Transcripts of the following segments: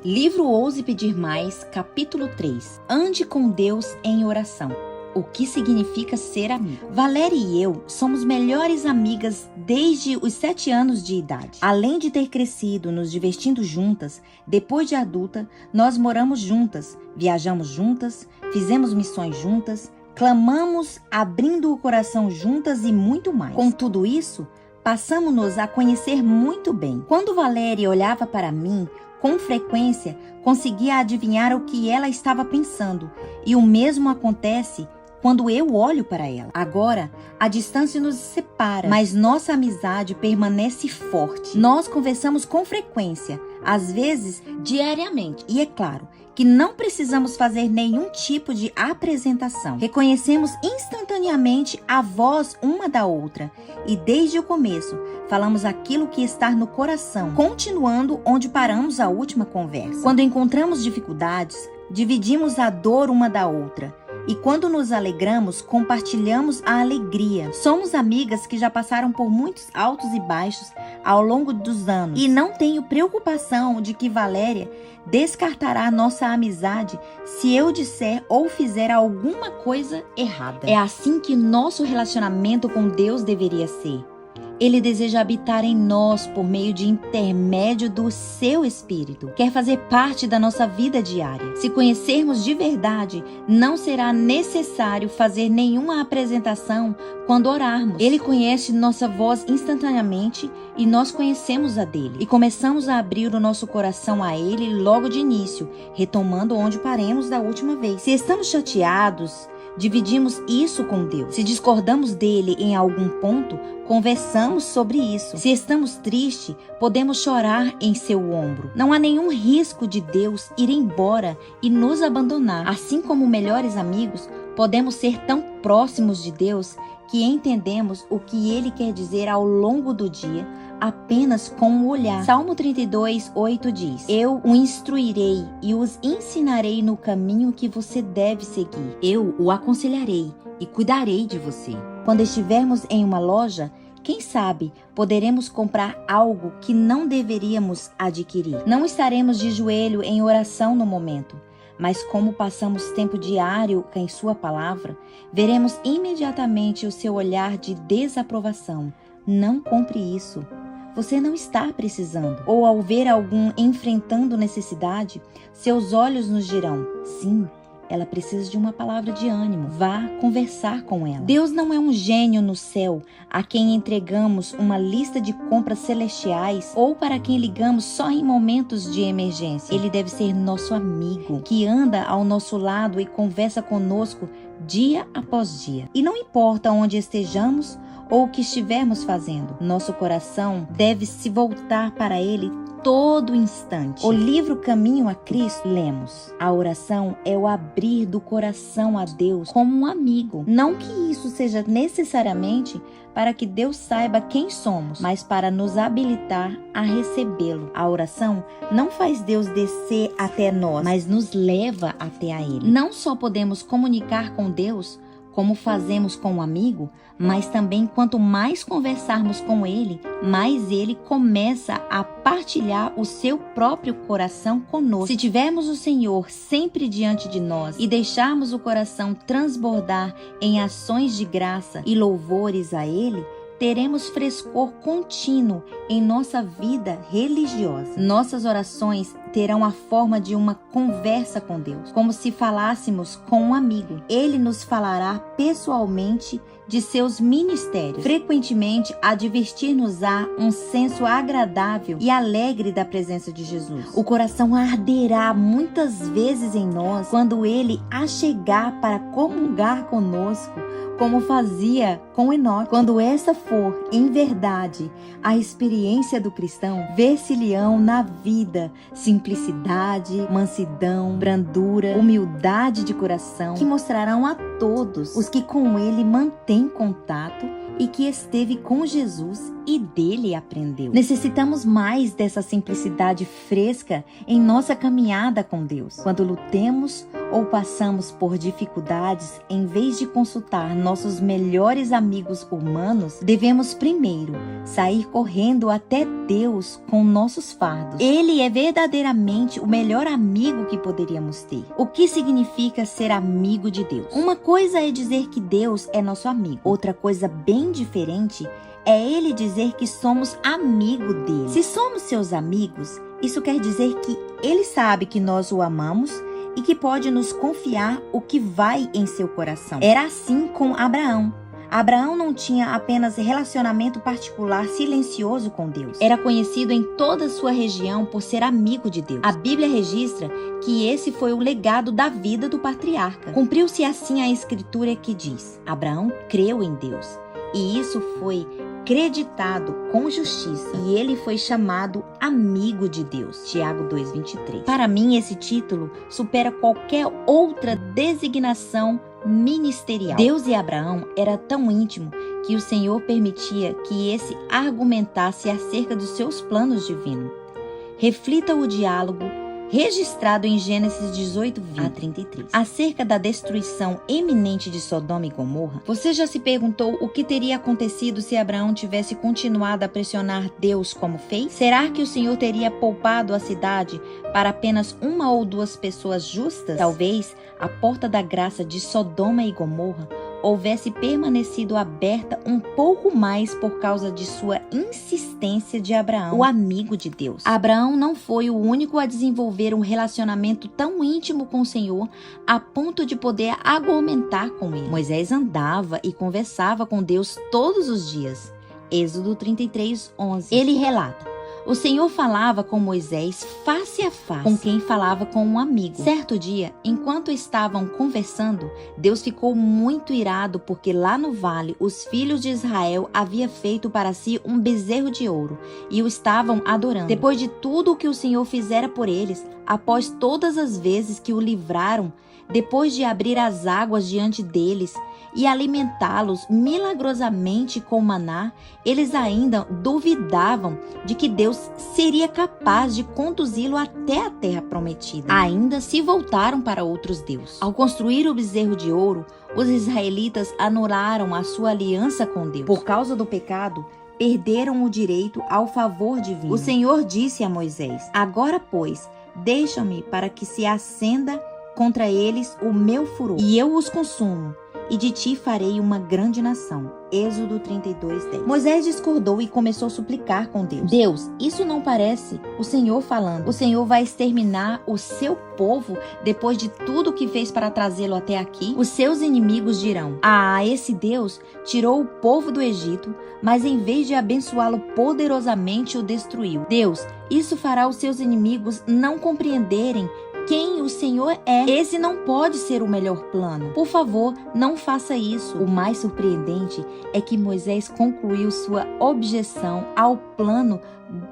Livro Ouse Pedir Mais, capítulo 3. Ande com Deus em oração. O que significa ser amigo? Valéria e eu somos melhores amigas desde os 7 anos de idade. Além de ter crescido nos divertindo juntas, depois de adulta, nós moramos juntas, viajamos juntas, fizemos missões juntas, clamamos abrindo o coração juntas e muito mais. Com tudo isso, passamos-nos a conhecer muito bem. Quando Valéria olhava para mim, com frequência, conseguia adivinhar o que ela estava pensando, e o mesmo acontece quando eu olho para ela. Agora, a distância nos separa, mas nossa amizade permanece forte. Nós conversamos com frequência, às vezes diariamente, e é claro que não precisamos fazer nenhum tipo de apresentação. Reconhecemos instantaneamente a voz uma da outra e desde o começo falamos aquilo que está no coração, continuando onde paramos a última conversa. Quando encontramos dificuldades, dividimos a dor uma da outra. E quando nos alegramos, compartilhamos a alegria. Somos amigas que já passaram por muitos altos e baixos ao longo dos anos. E não tenho preocupação de que Valéria descartará nossa amizade se eu disser ou fizer alguma coisa errada. É assim que nosso relacionamento com Deus deveria ser. Ele deseja habitar em nós por meio de intermédio do seu Espírito. Quer fazer parte da nossa vida diária. Se conhecermos de verdade, não será necessário fazer nenhuma apresentação quando orarmos. Ele conhece nossa voz instantaneamente e nós conhecemos a dele. E começamos a abrir o nosso coração a ele logo de início, retomando onde paramos da última vez. Se estamos chateados, dividimos isso com Deus. Se discordamos dele em algum ponto, conversamos sobre isso. Se estamos tristes, podemos chorar em seu ombro. Não há nenhum risco de Deus ir embora e nos abandonar. Assim como melhores amigos, podemos ser tão próximos de Deus que entendemos o que ele quer dizer ao longo do dia, apenas com o olhar. Salmo 32, 8 diz: Eu o instruirei e os ensinarei no caminho que você deve seguir. Eu o aconselharei e cuidarei de você. Quando estivermos em uma loja, quem sabe poderemos comprar algo que não deveríamos adquirir. Não estaremos de joelho em oração no momento, mas como passamos tempo diário em sua palavra, veremos imediatamente o seu olhar de desaprovação. Não compre isso. Você não está precisando. Ou ao ver algum enfrentando necessidade, seus olhos nos dirão: sim, ela precisa de uma palavra de ânimo. Vá conversar com ela. Deus não é um gênio no céu a quem entregamos uma lista de compras celestiais ou para quem ligamos só em momentos de emergência. Ele deve ser nosso amigo, que anda ao nosso lado e conversa conosco dia após dia. E não importa onde estejamos ou o que estivermos fazendo, nosso coração deve se voltar para ele todo instante. O livro Caminho a Cristo, lemos: a oração é o abrir do coração a Deus como um amigo. Não que isso seja necessariamente para que Deus saiba quem somos, mas para nos habilitar a recebê-lo. A oração não faz Deus descer até nós, mas nos leva até a Ele. Não só podemos comunicar com Deus como fazemos com um amigo, mas também quanto mais conversarmos com ele, mais ele começa a partilhar o seu próprio coração conosco. Se tivermos o Senhor sempre diante de nós e deixarmos o coração transbordar em ações de graça e louvores a ele, teremos frescor contínuo em nossa vida religiosa. Nossas orações terão a forma de uma conversa com Deus, como se falássemos com um amigo. Ele nos falará pessoalmente de seus ministérios, frequentemente advertir-nos-á um senso agradável e alegre da presença de Jesus. O coração arderá muitas vezes em nós quando ele achegar para comungar conosco, como fazia com Enoque. Quando essa for, em verdade, a experiência do cristão, ver-se-lhe-ão na vida simplicidade, mansidão, brandura, humildade de coração, que mostrarão a todos os que com ele mantêm contato e que esteve com Jesus e dele aprendeu. Necessitamos mais dessa simplicidade fresca em nossa caminhada com Deus. Quando lutemos ou passamos por dificuldades, em vez de consultar nossos melhores amigos humanos, devemos primeiro sair correndo até Deus com nossos fardos. Ele é verdadeiramente o melhor amigo que poderíamos ter. O que significa ser amigo de Deus? Uma coisa é dizer que Deus é nosso amigo. Outra coisa bem diferente é ele dizer que somos amigo dele. Se somos seus amigos, isso quer dizer que ele sabe que nós o amamos e que pode nos confiar o que vai em seu coração. Era assim com Abraão. Abraão não tinha apenas relacionamento particular silencioso com Deus. Era conhecido em toda a sua região por ser amigo de Deus. A Bíblia registra que esse foi o legado da vida do patriarca. Cumpriu-se assim a escritura que diz: Abraão creu em Deus, e isso foi creditado com justiça, e ele foi chamado amigo de Deus. Tiago 2:23. Para mim, esse título supera qualquer outra designação ministerial. Deus e Abraão era tão íntimo que o Senhor permitia que esse argumentasse acerca dos seus planos divinos. Reflita o diálogo registrado em Gênesis 18:20-33, acerca da destruição iminente de Sodoma e Gomorra. Você já se perguntou o que teria acontecido se Abraão tivesse continuado a pressionar Deus como fez? Será que o Senhor teria poupado a cidade para apenas uma ou duas pessoas justas? Talvez a porta da graça de Sodoma e Gomorra houvesse permanecido aberta um pouco mais por causa de sua insistência de Abraão, o amigo de Deus. Abraão não foi o único a desenvolver um relacionamento tão íntimo com o Senhor a ponto de poder argumentar com ele. Moisés andava e conversava com Deus todos os dias. Êxodo 33:11. Ele relata: o Senhor falava com Moisés face a face, com quem falava com um amigo. Certo dia, enquanto estavam conversando, Deus ficou muito irado porque lá no vale os filhos de Israel haviam feito para si um bezerro de ouro e o estavam adorando. Depois de tudo o que o Senhor fizera por eles, após todas as vezes que o livraram, depois de abrir as águas diante deles e alimentá-los milagrosamente com maná, eles ainda duvidavam de que Deus seria capaz de conduzi-lo até a terra prometida. Ainda se voltaram para outros deuses. Ao construir o bezerro de ouro, os israelitas anularam a sua aliança com Deus. Por causa do pecado, perderam o direito ao favor divino. O Senhor disse a Moisés: agora, pois, deixa-me para que se acenda contra eles o meu furor, e eu os consumo, e de ti farei uma grande nação. Êxodo 32:10. Moisés discordou e começou a suplicar com Deus: Deus, isso não parece o Senhor falando. O Senhor vai exterminar o seu povo depois de tudo que fez para trazê-lo até aqui? Os seus inimigos dirão: ah, esse Deus tirou o povo do Egito, mas em vez de abençoá-lo poderosamente, o destruiu. Deus, isso fará os seus inimigos não compreenderem quem o Senhor é. Esse não pode ser o melhor plano. Por favor, não faça isso. O mais surpreendente é que Moisés concluiu sua objeção ao plano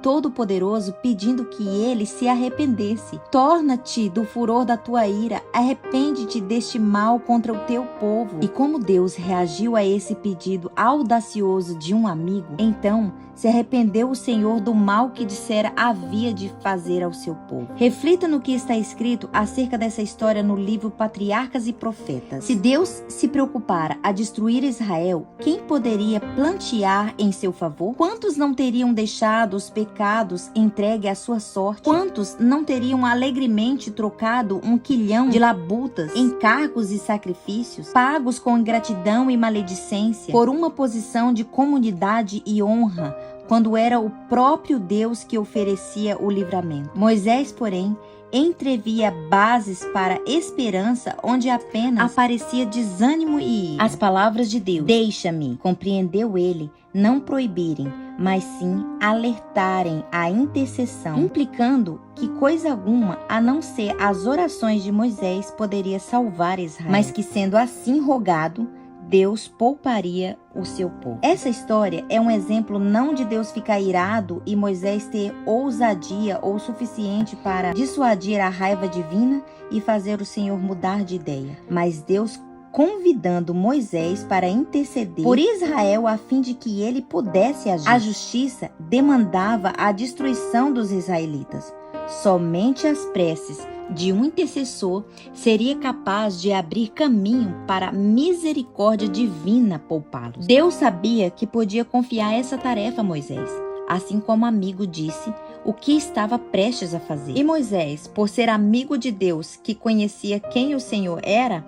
Todo-Poderoso pedindo que ele se arrependesse. Torna-te do furor da tua ira, arrepende-te deste mal contra o teu povo. E como Deus reagiu a esse pedido audacioso de um amigo, então se arrependeu o Senhor do mal que dissera havia de fazer ao seu povo. Reflita no que está escrito acerca dessa história no livro Patriarcas e Profetas. Se Deus se preocupara a destruir Israel, quem poderia plantear em seu favor? Quantos não teriam deixado os pecados entregue à sua sorte? Quantos não teriam alegremente trocado 1 quilhão de labutas, encargos e sacrifícios, pagos com ingratidão e maledicência, por uma posição de comunidade e honra, quando era o próprio Deus que oferecia o livramento? Moisés, porém, entrevia bases para esperança onde apenas aparecia desânimo e ira. As palavras de Deus: deixa-me, compreendeu ele, não proibirem, mas sim alertarem a intercessão, implicando que coisa alguma, a não ser as orações de Moisés, poderia salvar Israel, mas que, sendo assim rogado, Deus pouparia o seu povo. Essa história é um exemplo não de Deus ficar irado e Moisés ter ousadia ou suficiente para dissuadir a raiva divina e fazer o Senhor mudar de ideia, mas Deus convidando Moisés para interceder por Israel a fim de que ele pudesse agir. A justiça demandava a destruição dos israelitas. Somente as preces de um intercessor seria capaz de abrir caminho para a misericórdia divina poupá-los. Deus sabia que podia confiar essa tarefa a Moisés, assim como o amigo disse o que estava prestes a fazer. E Moisés, por ser amigo de Deus, que conhecia quem o Senhor era,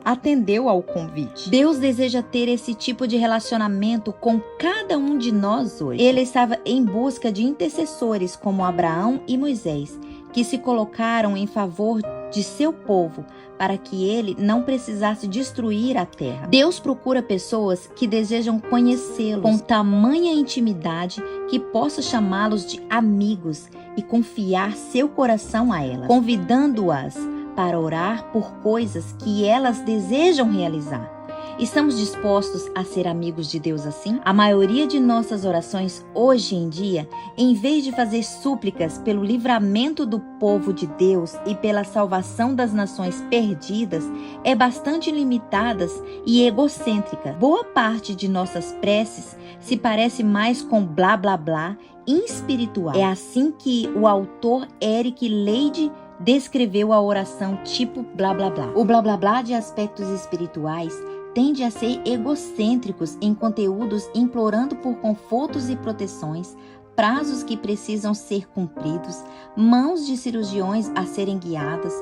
atendeu ao convite. Deus deseja ter esse tipo de relacionamento com cada um de nós hoje. Ele estava em busca de intercessores como Abraão e Moisés, que se colocaram em favor de seu povo para que ele não precisasse destruir a terra. Deus procura pessoas que desejam conhecê-lo com tamanha intimidade que possa chamá-los de amigos e confiar seu coração a elas, convidando-as para orar por coisas que elas desejam realizar. Estamos dispostos a ser amigos de Deus assim? A maioria de nossas orações hoje em dia, em vez de fazer súplicas pelo livramento do povo de Deus e pela salvação das nações perdidas, é bastante limitadas e egocêntrica. Boa parte de nossas preces se parece mais com blá blá blá espiritual. É assim que o autor Eric Leide descreveu a oração tipo blá blá blá. O blá blá blá de aspectos espirituais tende a ser egocêntricos em conteúdos implorando por confortos e proteções, prazos que precisam ser cumpridos, mãos de cirurgiões a serem guiadas,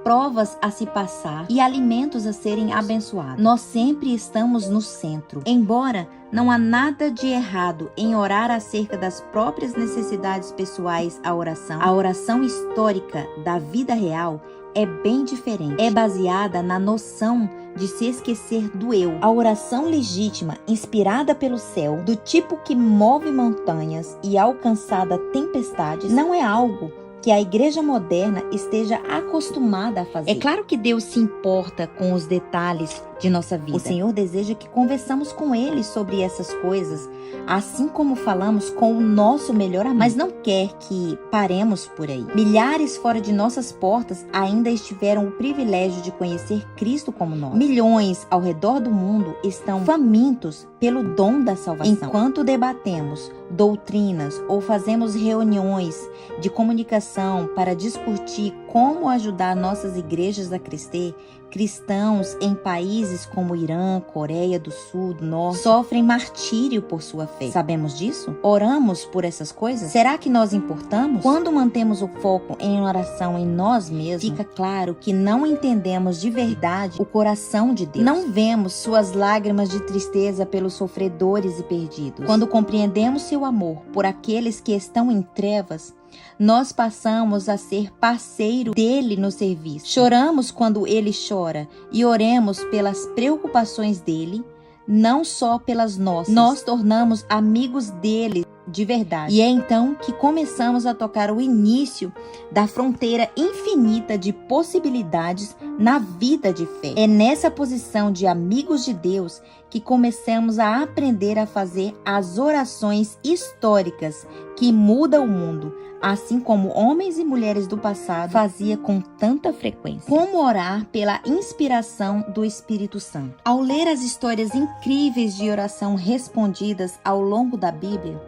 provas a se passar e alimentos a serem abençoados. Nós sempre estamos no centro. Embora não há nada de errado em orar acerca das próprias necessidades pessoais, a oração histórica da vida real é bem diferente. É baseada na noção de se esquecer do eu. A oração legítima, inspirada pelo céu, do tipo que move montanhas e alcançada tempestades, não é algo que a igreja moderna esteja acostumada a fazer. É claro que Deus se importa com os detalhes de nossa vida. O Senhor deseja que conversamos com Ele sobre essas coisas, assim como falamos com o nosso melhor amigo. Mas não quer que paremos por aí. Milhares fora de nossas portas ainda tiveram o privilégio de conhecer Cristo como nós. Milhões ao redor do mundo estão famintos pelo dom da salvação. Enquanto debatemos doutrinas ou fazemos reuniões de comunicação para discutir como ajudar nossas igrejas a crescer, cristãos em países como Irã, Coreia do Sul, do Norte, sofrem martírio por sua fé. Sabemos disso? Oramos por essas coisas? Será que nós importamos? Quando mantemos o foco em oração em nós mesmos, fica claro que não entendemos de verdade o coração de Deus. Não vemos suas lágrimas de tristeza pelos sofredores e perdidos. Quando compreendemos seu amor por aqueles que estão em trevas, nós passamos a ser parceiro dele no serviço. Choramos quando ele chora e oremos pelas preocupações dele, não só pelas nossas. Nós tornamos amigos dele de verdade. E é então que começamos a tocar o início da fronteira infinita de possibilidades na vida de fé. É nessa posição de amigos de Deus que começamos a aprender a fazer as orações históricas que mudam o mundo, assim como homens e mulheres do passado faziam com tanta frequência. Como orar pela inspiração do Espírito Santo? Ao ler as histórias incríveis de oração respondidas ao longo da Bíblia,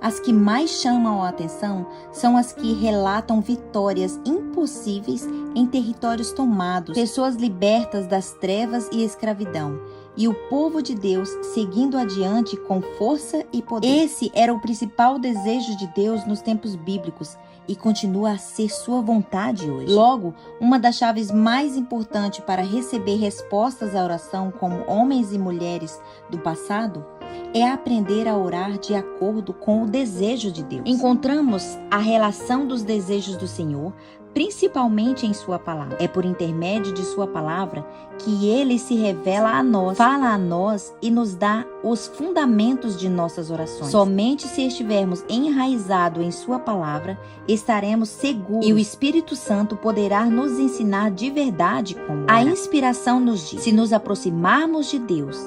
as que mais chamam a atenção são as que relatam vitórias impossíveis em territórios tomados, pessoas libertas das trevas e escravidão, e o povo de Deus seguindo adiante com força e poder. Esse era o principal desejo de Deus nos tempos bíblicos e continua a ser sua vontade hoje. Logo, uma das chaves mais importantes para receber respostas à oração como homens e mulheres do passado é aprender a orar de acordo com o desejo de Deus. Encontramos a relação dos desejos do Senhor, principalmente em sua palavra. É por intermédio de sua palavra que ele se revela a nós, fala a nós e nos dá os fundamentos de nossas orações. Somente se estivermos enraizados em sua palavra, estaremos seguros e o Espírito Santo poderá nos ensinar de verdade como orar. A inspiração nos diz: se nos aproximarmos de Deus,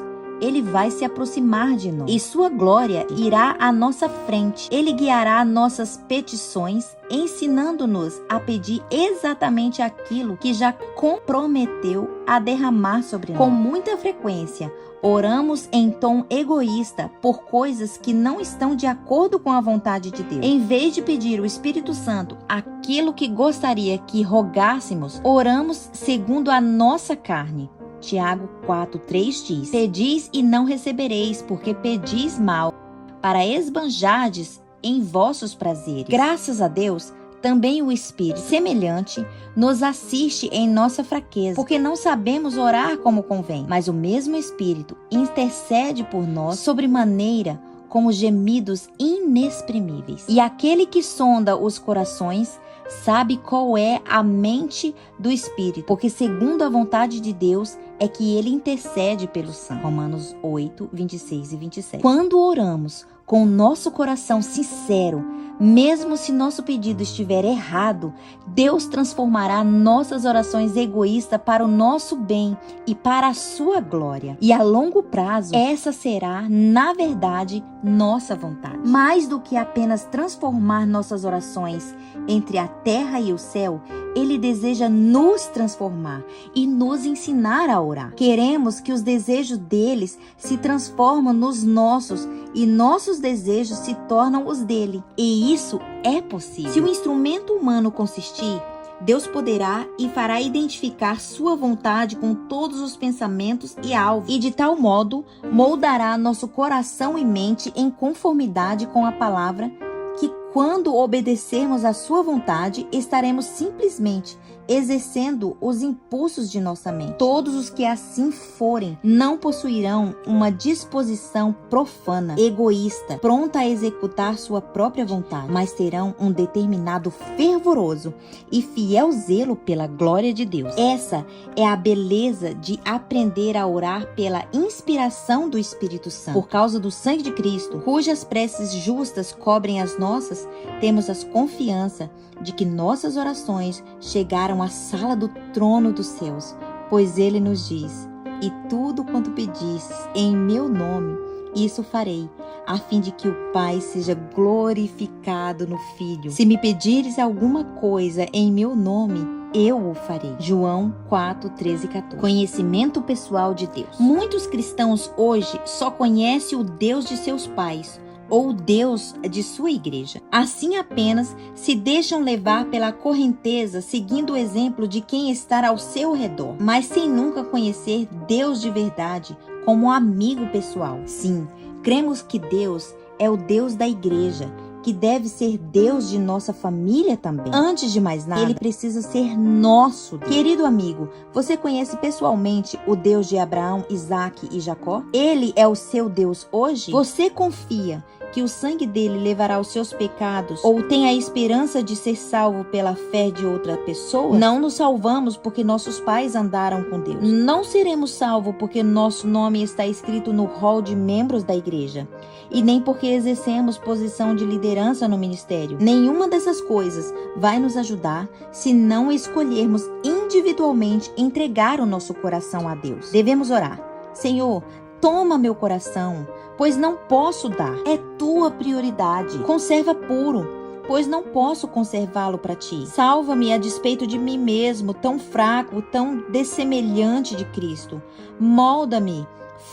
Ele vai se aproximar de nós e sua glória irá à nossa frente. Ele guiará nossas petições, ensinando-nos a pedir exatamente aquilo que já comprometeu a derramar sobre nós. Com muita frequência, Oramos em tom egoísta por coisas que não estão de acordo com a vontade de Deus. Em vez de pedir ao Espírito Santo aquilo que gostaria que rogássemos, oramos segundo a nossa carne. Tiago 4:3 diz: Pedis e não recebereis, porque pedis mal, para esbanjardes em vossos prazeres. Graças a Deus, também o Espírito semelhante nos assiste em nossa fraqueza, porque não sabemos orar como convém, mas o mesmo Espírito intercede por nós sobremaneira com os gemidos inexprimíveis. E aquele que sonda os corações sabe qual é a mente do Espírito, porque segundo a vontade de Deus é que ele intercede pelos santos. Romanos 8:26 e 27. Quando oramos com o nosso coração sincero, mesmo se nosso pedido estiver errado, Deus transformará nossas orações egoístas para o nosso bem e para a sua glória. E a longo prazo, essa será, na verdade, nossa vontade. Mais do que apenas transformar nossas orações entre a terra e o céu, Ele deseja nos transformar e nos ensinar a orar. Queremos que os desejos deles se transformem nos nossos e nossos desejos se tornam os dele. E isso é possível. Se o instrumento humano consistir, Deus poderá e fará identificar sua vontade com todos os pensamentos e alvos, e de tal modo moldará nosso coração e mente em conformidade com a palavra, que quando obedecermos à sua vontade, estaremos simplesmente exercendo os impulsos de nossa mente. Todos os que assim forem não possuirão uma disposição profana, egoísta, pronta a executar sua própria vontade, mas terão um determinado fervoroso e fiel zelo pela glória de Deus. Essa é a beleza de aprender a orar pela inspiração do Espírito Santo. Por causa do sangue de Cristo, cujas preces justas cobrem as nossas, temos a confiança de que nossas orações chegaram à sala do trono dos céus, pois Ele nos diz: e tudo quanto pedistes em meu nome, isso farei, a fim de que o Pai seja glorificado no Filho. Se me pedires alguma coisa em meu nome, eu o farei. João 4:13 e 14. Conhecimento pessoal de Deus. Muitos cristãos hoje só conhecem o Deus de seus pais, ou o Deus de sua igreja. Assim apenas se deixam levar pela correnteza, seguindo o exemplo de quem está ao seu redor, mas sem nunca conhecer Deus de verdade como amigo pessoal. Sim, cremos que Deus é o Deus da igreja, que deve ser Deus de nossa família também. Antes de mais nada, Ele precisa ser nosso Deus. Querido amigo, você conhece pessoalmente o Deus de Abraão, Isaque e Jacó? Ele é o seu Deus hoje? Você confia que o sangue dele levará os seus pecados, ou tem a esperança de ser salvo pela fé de outra pessoa? Não nos salvamos porque nossos pais andaram com Deus. Não seremos salvos porque nosso nome está escrito no rol de membros da igreja, e nem porque exercemos posição de liderança no ministério. Nenhuma dessas coisas vai nos ajudar se não escolhermos individualmente entregar o nosso coração a Deus. Devemos orar: Senhor, toma meu coração, pois não posso dar. É tua prioridade. Conserva puro, pois não posso conservá-lo para ti. Salva-me a despeito de mim mesmo, tão fraco, tão dessemelhante de Cristo. Molda-me,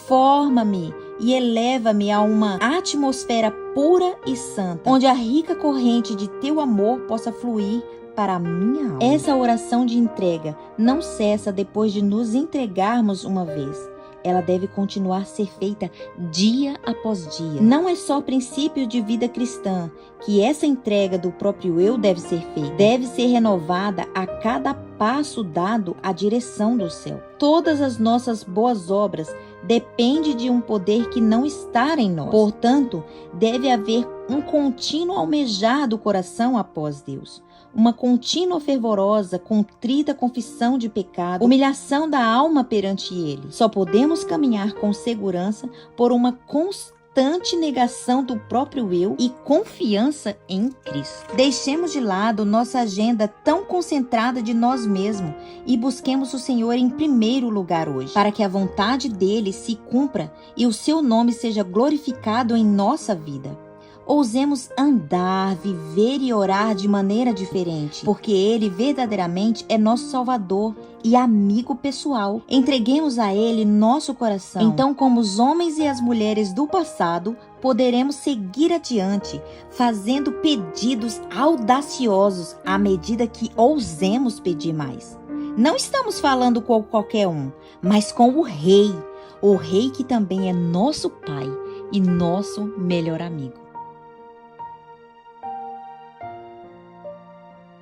forma-me e eleva-me a uma atmosfera pura e santa, onde a rica corrente de teu amor possa fluir para a minha alma. Essa oração de entrega não cessa depois de nos entregarmos uma vez. Ela deve continuar a ser feita dia após dia. Não é só princípio de vida cristã que essa entrega do próprio eu deve ser feita. Deve ser renovada a cada passo dado à direção do céu. Todas as nossas boas obras dependem de um poder que não está em nós. Portanto, deve haver um contínuo almejar do coração após Deus. Uma contínua fervorosa, contrita confissão de pecado, humilhação da alma perante Ele. Só podemos caminhar com segurança por uma constante negação do próprio eu e confiança em Cristo. Deixemos de lado nossa agenda tão concentrada de nós mesmos e busquemos o Senhor em primeiro lugar hoje, para que a vontade dele se cumpra e o seu nome seja glorificado em nossa vida. Ousemos andar, viver e orar de maneira diferente, porque Ele verdadeiramente é nosso Salvador e amigo pessoal. Entreguemos a Ele nosso coração. Então, como os homens e as mulheres do passado, poderemos seguir adiante, fazendo pedidos audaciosos à medida que ousemos pedir mais. Não estamos falando com qualquer um, mas com o Rei que também é nosso Pai e nosso melhor amigo.